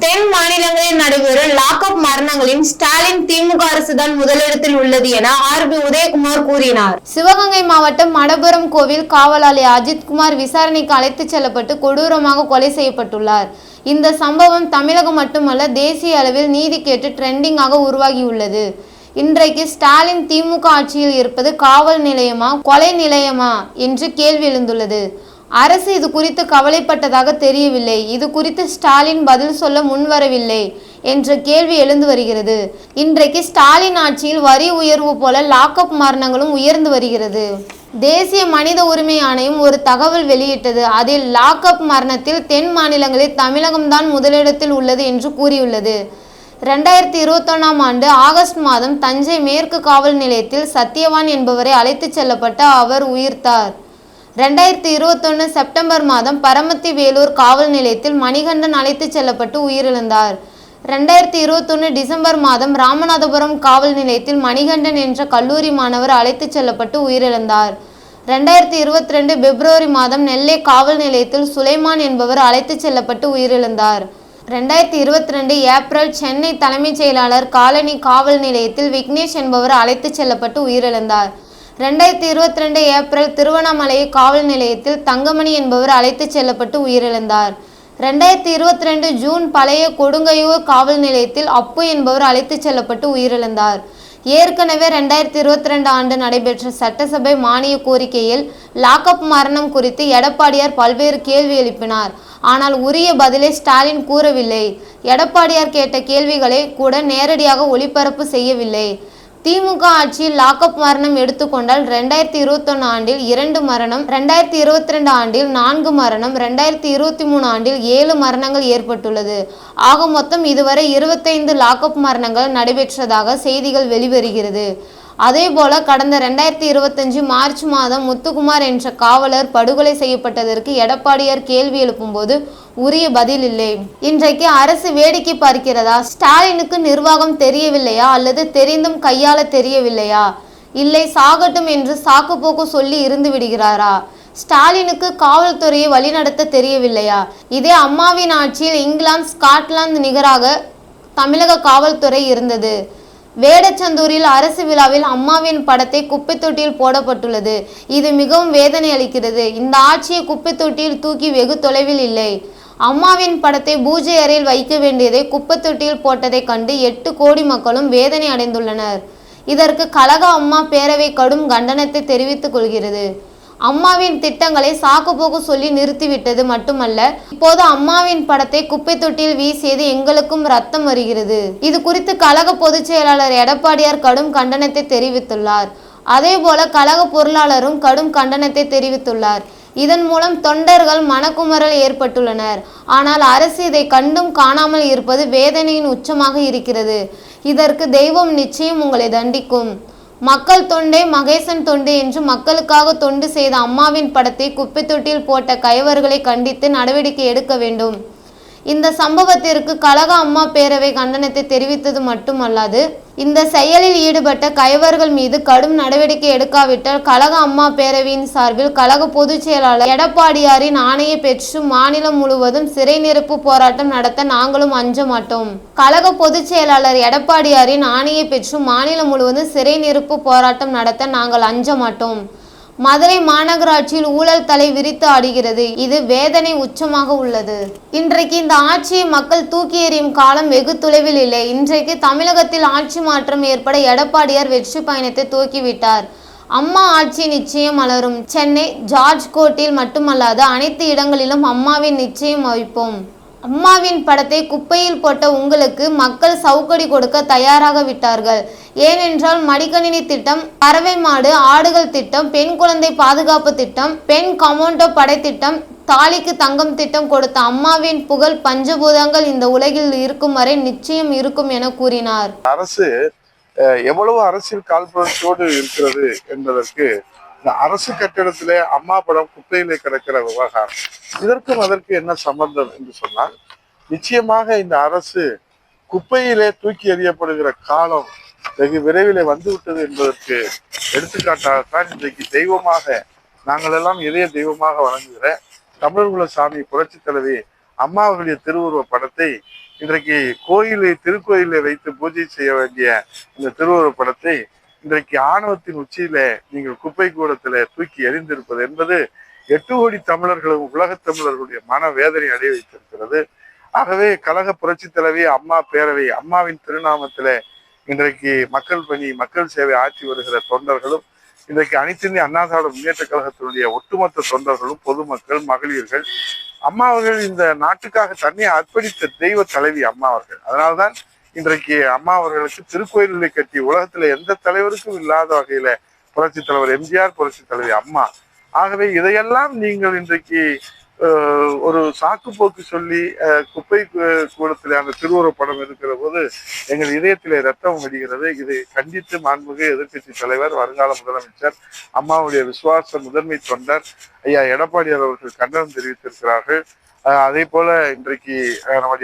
தென் மாநிலங்களில் நடைபெறும் லாக்அப் மரணங்களின் ஸ்டாலின் திமுக அரசுதான் முதலிடத்தில் உள்ளது என ஆர்பி உதயகுமார் கூறினார். சிவகங்கை மாவட்டம் மடப்புரம் கோவில் காவலாளி அஜித்குமார் விசாரணைக்கு அழைத்துச் செல்லப்பட்டு கொடூரமாக கொலை செய்யப்பட்டுள்ளார். இந்த சம்பவம் தமிழகம் மட்டுமல்ல தேசிய அளவில் நீதி கேட்டு ட்ரெண்டிங்காக உருவாகியுள்ளது. இன்றைக்கு ஸ்டாலின் திமுக ஆட்சியில் இருப்பது காவல் நிலையமா கொலை நிலையமா என்று கேள்வி எழுந்துள்ளது. அரசு இது குறித்து கவலைப்பட்டதாக தெரியவில்லை. இது குறித்து ஸ்டாலின் பதில் சொல்ல முன்வரவில்லை என்ற கேள்வி எழுந்து வருகிறது. இன்றைக்கு ஸ்டாலின் ஆட்சியில் வரி உயர்வு போல லாக்அப் மரணங்களும் உயர்ந்து வருகிறது. தேசிய மனித உரிமை ஆணையம் ஒரு தகவல் வெளியிட்டது. அதில் லாக்அப் மரணத்தில் தென் மாநிலங்களில் தமிழகம்தான் முதலிடத்தில் உள்ளது என்று கூறியுள்ளது. 2021ஆம் ஆண்டு ஆகஸ்ட் மாதம் தஞ்சை மேற்கு காவல் நிலையத்தில் சத்யவான் என்பவரை அழைத்துச் செல்லப்பட்ட அவர் உயிர்த்தார். 2021 செப்டம்பர் மாதம் பரமத்தி வேலூர் காவல் நிலையத்தில் மணிகண்டன் அழைத்துச் செல்லப்பட்டு உயிரிழந்தார். 2021 டிசம்பர் மாதம் ராமநாதபுரம் காவல் நிலையத்தில் மணிகண்டன் என்ற கல்லூரி மாணவர் அழைத்துச் செல்லப்பட்டு உயிரிழந்தார். 2022 பிப்ரவரி மாதம் நெல்லை காவல் நிலையத்தில் சுலைமான் என்பவர் அழைத்துச் செல்லப்பட்டு உயிரிழந்தார். 2022 ஏப்ரல் சென்னை தலைமைச் செயலாளர் காலனி காவல் நிலையத்தில் விக்னேஷ் என்பவர் அழைத்துச் செல்லப்பட்டு உயிரிழந்தார். 2022 ஏப்ரல் திருவண்ணாமலை காவல் நிலையத்தில் தங்கமணி என்பவர் அழைத்துச் செல்லப்பட்டு உயிரிழந்தார். 2022 ஜூன் பழைய கொடுங்கையூர் காவல் நிலையத்தில் அப்பு என்பவர் அழைத்துச் செல்லப்பட்டு உயிரிழந்தார். ஏற்கனவே 2022 ஆண்டு நடைபெற்ற சட்டசபை மானிய கோரிக்கையில் லாக்அப் மரணம் குறித்து எடப்பாடியார் பல்வேறு கேள்வி எழுப்பினார். ஆனால் உரிய பதிலை ஸ்டாலின் கூறவில்லை. எடப்பாடியார் கேட்ட கேள்விகளை கூட நேரடியாக ஒளிபரப்பு செய்யவில்லை. திமுக ஆட்சியில் லாக்அப் மரணம் எடுத்துக்கொண்டால் 2021 ஆண்டில் 2 மரணம், 2022 ஆண்டில் 4 மரணம், 2023 ஆண்டில் 7 மரணங்கள் ஏற்பட்டுள்ளது. ஆக மொத்தம் இதுவரை 25 லாக்அப் மரணங்கள் நடைபெற்றதாக செய்திகள் வெளிவருகிறது. அதேபோல கடந்த 2025 மார்ச் மாதம் முத்துக்குமார் என்ற காவலர் படுகொலை செய்யப்பட்டதற்கு எடப்பாடியார் கேள்வி எழுப்பும்போது உரிய பதில் இல்லை. இன்றைக்கு அரசு வேடிக்கை பார்க்கிறதா? ஸ்டாலினுக்கு நிர்வாகம் தெரியவில்லையா அல்லது தெரிந்தும் கையாள தெரியவில்லையா? இல்லை சாகட்டும் என்று சாக்குப்போக்கு சொல்லி இருந்து விடுகிறாரா? ஸ்டாலினுக்கு காவல்துறையை வழிநடத்த தெரியவில்லையா? இதே அம்மாவின் ஆட்சியில் இங்கிலாந்து ஸ்காட்லாந்து நிகராக தமிழக காவல்துறை இருந்தது. வேடச்சந்தூரில் அரசு விழாவில் அம்மாவின் படத்தை குப்பை தொட்டியில் போடப்பட்டுள்ளது. இது மிகவும் வேதனை அளிக்கிறது. இந்த ஆட்சியை குப்பை தொட்டியில் தூக்கி வெகு தொலைவில் இல்லை. அம்மாவின் படத்தை பூஜை அறையில் வைக்க வேண்டியதை குப்பை தொட்டியில் போட்டதை கண்டு 8 கோடி மக்களும் வேதனை அடைந்துள்ளனர். இதற்கு கழக அம்மா பேரவை கடும் கண்டனத்தை தெரிவித்துக் கொள்கிறது. அம்மாவின் திட்டங்களை சாக்குப்போக்கு சொல்லி நிறுத்திவிட்டது மட்டுமல்ல, இப்போது அம்மாவின் படத்தை குப்பை தொட்டியில் வீசியது எங்களுக்கும் ரத்தம் வருகிறது. இது குறித்து கழக பொதுச் செயலாளர் எடப்பாடியார் கடும் கண்டனத்தை தெரிவித்துள்ளார். அதேபோல கழக பொருளாளரும் கடும் கண்டனத்தை தெரிவித்துள்ளார். இதன் மூலம் தொண்டர்கள் மனக்குமறல் ஏற்பட்டுள்ளனர். ஆனால் அரசு இதை கண்டும் காணாமல் இருப்பது வேதனையின் உச்சமாக இருக்கிறது. இதற்கு தெய்வம் நிச்சயம் உங்களை தண்டிக்கும். மக்கள் தொண்டே மகேசன் தொண்டு என்று மக்களுக்காக தொண்டு செய்த அம்மாவின் படத்தை குப்பை தொட்டியில் போட்ட கயவர்களை கண்டித்து நடவடிக்கை எடுக்க வேண்டும். இந்த சம்பவத்திற்கு கழக அம்மா பேரவை கண்டனத்தை தெரிவித்தது மட்டுமல்லாது, இந்த செயலில் ஈடுபட்ட கயவர்கள் மீது கடும் நடவடிக்கை எடுக்காவிட்டால் கழக அம்மா பேரவையின் சார்பில் கழக பொதுச் செயலாளர் எடப்பாடியாரின் ஆணையை பெற்று மாநிலம் முழுவதும் சிறை நிரப்பு போராட்டம் நடத்த நாங்களும் அஞ்ச மாட்டோம். கழக பொதுச் செயலாளர் எடப்பாடியாரின் ஆணையை பெற்று மாநிலம் முழுவதும் சிறை நிரப்பு போராட்டம் நடத்த நாங்கள் அஞ்ச மாட்டோம். மதுரை மாநகராட்சியில் ஊழல் தலை விரித்து ஆடுகிறது. இது வேதனை உச்சமாக உள்ளது. இன்றைக்கு இந்த ஆட்சியை மக்கள் தூக்கி எறியும் காலம் வெகு தொலைவில் இல்லை. இன்றைக்கு தமிழகத்தில் ஆட்சி மாற்றம் ஏற்பட எடப்பாடியார் வெற்றி பயணத்தை துவக்கிவிட்டார். அம்மா ஆட்சி நிச்சயம் மலரும். சென்னை ஜார்ஜ் கோர்ட்டில் மட்டுமல்லாது அனைத்து இடங்களிலும் அம்மாவின் நிச்சயம் வைப்போம். அம்மாவின் படத்தை குப்பையில் போட்ட உங்களுக்கு மக்கள் சவுக்கடி கொடுக்க தயாராக விட்டார்கள். ஏனென்றால் மடிக்கணினி திட்டம், பறவை மாடு ஆடுகள் திட்டம், பெண் குழந்தை பாதுகாப்பு திட்டம், பெண் கமாண்டோ படை திட்டம், தாலிக்கு தங்கம் திட்டம் கொடுத்த அம்மாவின் புகழ் பஞ்சபூதங்கள் இந்த உலகில் இருக்கும் வரை நிச்சயம் இருக்கும் என கூறினார். அரசு எவ்வளவு அரசியல் காழ்ப்புணர்ச்சியோடு இருக்கிறது என்பதற்கு இந்த அரசு கட்டிடத்திலே அம்மா படம் குப்பையிலே கிடக்கிற விவகாரம், இதற்கும் அதற்கு என்ன சம்பந்தம் என்று சொன்னால், நிச்சயமாக இந்த அரசு குப்பையிலே தூக்கி எறியப்படுகிற காலம் வெகு விரைவில் வந்துவிட்டது என்பதற்கு எடுத்துக்காட்டாகத்தான் இன்றைக்கு தெய்வமாக நாங்கள் எல்லாம் இதய தெய்வமாக வழங்குகிற தமிழர்குல சாமி புரட்சி தலைவி அம்மா அவர்களுடைய திருவுருவ படத்தை இன்றைக்கு திருக்கோயிலை வைத்து பூஜை செய்ய வேண்டிய இந்த திருவுருவப் படத்தை இன்றைக்கு ஆணவத்தின் உச்சியில நீங்கள் குப்பை கூடத்தில தூக்கி எறிந்திருப்பது என்பது 8 கோடி தமிழர்களும் உலகத் தமிழர்களுடைய மன வேதனை அடைய வைத்திருக்கிறது. ஆகவே கழக புரட்சி தலைவி அம்மா பேரவை அம்மாவின் திருநாமத்தில இன்றைக்கு மக்கள் பணி மக்கள் சேவை ஆற்றி வருகிற தொண்டர்களும் இன்றைக்கு அனைத்து இந்திய அண்ணா திராவிட முன்னேற்ற கழகத்தினுடைய ஒட்டுமொத்த தொண்டர்களும் பொதுமக்கள் மகளிர்கள் அம்மா அவர்கள் இந்த நாட்டுக்காக தன்னை அர்ப்பணித்த தெய்வ தலைவி அம்மா அவர்கள். அதனால்தான் இன்றைக்கு அம்மா அவர்களுக்கு திருக்கோயில்களை கட்டி உலகத்துல எந்த தலைவருக்கும் இல்லாத வகையில புரட்சி தலைவர் எம்ஜிஆர், புரட்சி தலைவி அம்மா. ஆகவே இதையெல்லாம் நீங்கள் இன்றைக்கு ஒரு சாக்கு போக்கு சொல்லி குப்பை கூடத்திலே அந்த திருவுருவப் படம் இருக்கிற போது எங்கள் இதயத்திலே ரத்தம் வடிகிறது. இதை கண்டித்து மாண்புமிகு எதிர்க்கட்சி தலைவர் வருங்கால முதலமைச்சர் அம்மாவுடைய விசுவாச முதன்மை தொண்டர் ஐயா எடப்பாடியார் அவர்கள் கண்டனம் தெரிவித்திருக்கிறார்கள். அதே போல இன்றைக்கு நம்முடைய